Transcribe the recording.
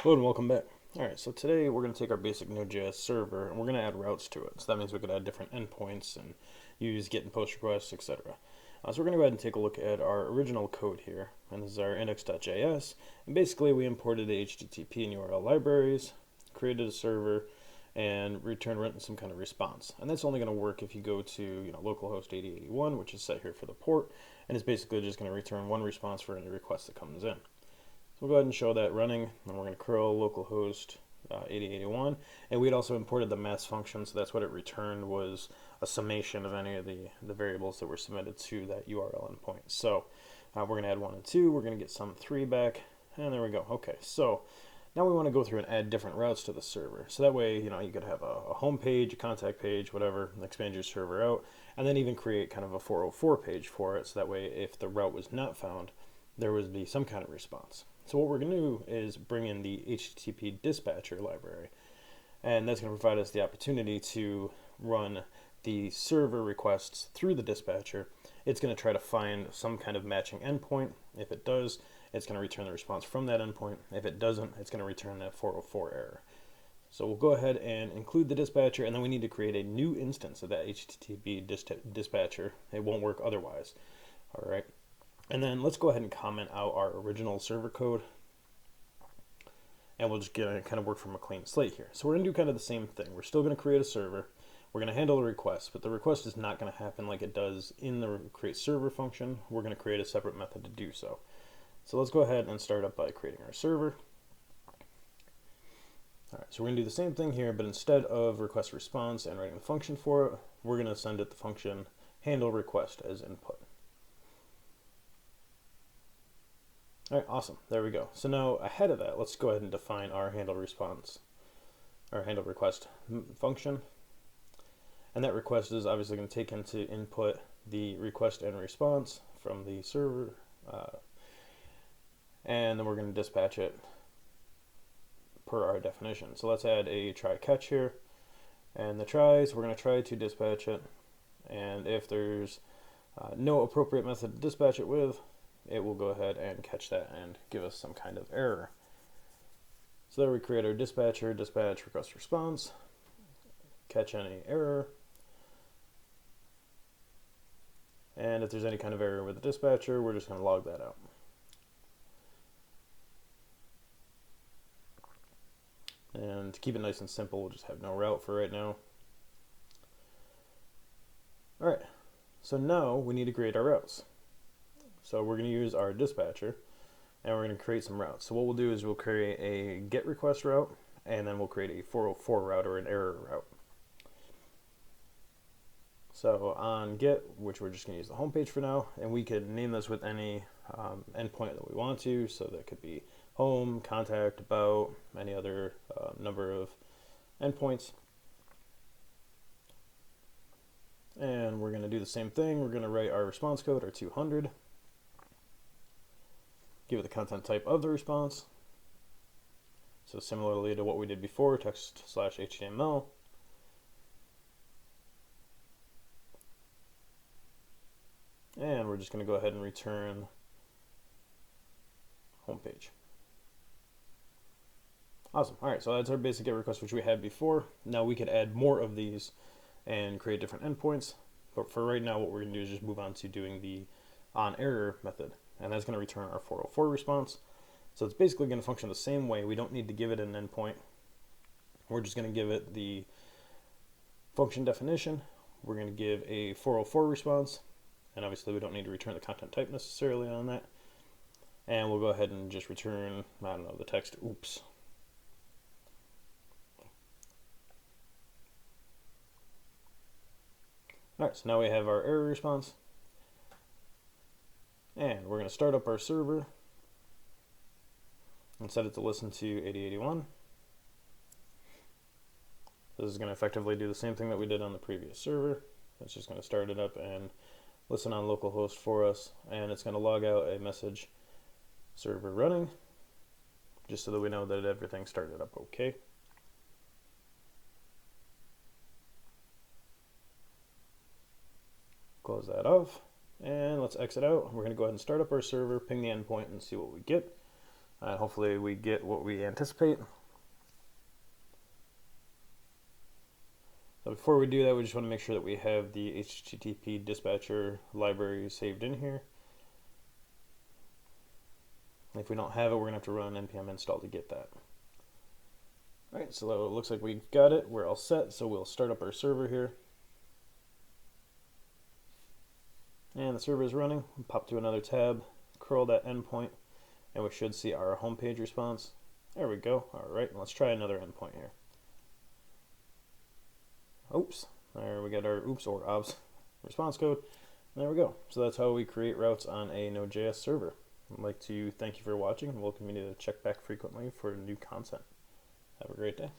Hello and welcome back. Alright, so today we're going to take our basic Node.js server and we're going to add routes to it. So that means we could add different endpoints and use get and post requests, etc. So we're going to go ahead and take a look at our original code here. And this is our index.js. And basically we imported the HTTP and URL libraries, created a server, and returned some kind of response. And that's only going to work if you go to localhost 8081, which is set here for the port, and it's basically just going to return one response for any request that comes in. So we'll go ahead and show that running, and we're going to curl localhost 8081, and we had also imported the mass function, so that's what it returned was a summation of any of the variables that were submitted to that URL endpoint. So we're going to add 1 and 2, we're going to get some 3 back, and there we go. Okay, so now we want to go through and add different routes to the server. So that way, you could have a home page, a contact page, whatever, expand your server out, and then even create kind of a 404 page for it, so that way if the route was not found, there would be some kind of response. So what we're going to do is bring in the httpdispatcher library, and that's going to provide us the opportunity to run the server requests through the dispatcher. It's going to try to find some kind of matching endpoint. If it does, it's going to return the response from that endpoint. If it doesn't, it's going to return that 404 error. So we'll go ahead and include the dispatcher, and then we need to create a new instance of that HTTP dispatcher. It won't work otherwise. All right. And then let's go ahead and comment out our original server code, and we'll just kind of work from a clean slate here. So we're going to do kind of the same thing. We're still going to create a server. We're going to handle a request, but the request is not going to happen like it does in the create server function. We're going to create a separate method to do so. So let's go ahead and start up by creating our server. All right, so we're going to do the same thing here, but instead of request response and writing the function for it, we're going to send it the function handle request as input. All right, awesome. There we go. So now ahead of that, let's go ahead and define our handle response, our handle request function. And that request is obviously going to take into input the request and response from the server, and then we're going to dispatch it per our definition. So let's add a try catch here, and the tries, we're going to try to dispatch it, and if there's no appropriate method to dispatch it with, it will go ahead and catch that and give us some kind of error. So there we create our dispatcher, dispatch request response, catch any error, and if there's any kind of error with the dispatcher, we're just going to log that out. And to keep it nice and simple, we'll just have no route for right now. All right, so now we need to create our routes. So we're going to use our dispatcher, and we're going to create some routes. So what we'll do is we'll create a get request route, and then we'll create a 404 route or an error route. So on get, which we're just going to use the home page for now, and we could name this with any endpoint that we want to. So that could be home, contact, about, any other number of endpoints. And we're going to do the same thing. We're going to write our response code, our 200. Give it the content type of the response. So similarly to what we did before, text/HTML. And we're just going to go ahead and return homepage. Awesome. All right, so that's our basic get request, which we had before. Now we could add more of these and create different endpoints. But for right now, what we're going to do is just move on to doing the onError method. And that's going to return our 404 response. So it's basically going to function the same way. We don't need to give it an endpoint. We're just going to give it the function definition. We're going to give a 404 response. And obviously we don't need to return the content type necessarily on that. And we'll go ahead and just return, I don't know, the text, oops. All right, so now we have our error response. And we're going to start up our server and set it to listen to 8081. This is going to effectively do the same thing that we did on the previous server. It's just going to start it up and listen on localhost for us, and it's going to log out a message server running, just so that we know that everything started up okay. Close that off. And let's exit out. We're going to go ahead and start up our server, ping the endpoint, and see what we get. and hopefully we get what we anticipate. So before we do that, we just want to make sure that we have the http dispatcher library saved in here. If we don't have it, we're going to have to run npm install to get that. Alright, so it looks like we've got it. We're all set, so we'll start up our server here. And the server is running. Pop to another tab, curl that endpoint, and we should see our home page response. There we go. Alright, let's try another endpoint here. Oops, there we got our oops or obs response code. And there we go. So that's how we create routes on a Node.js server. I'd like to thank you for watching and welcome you to check back frequently for new content. Have a great day.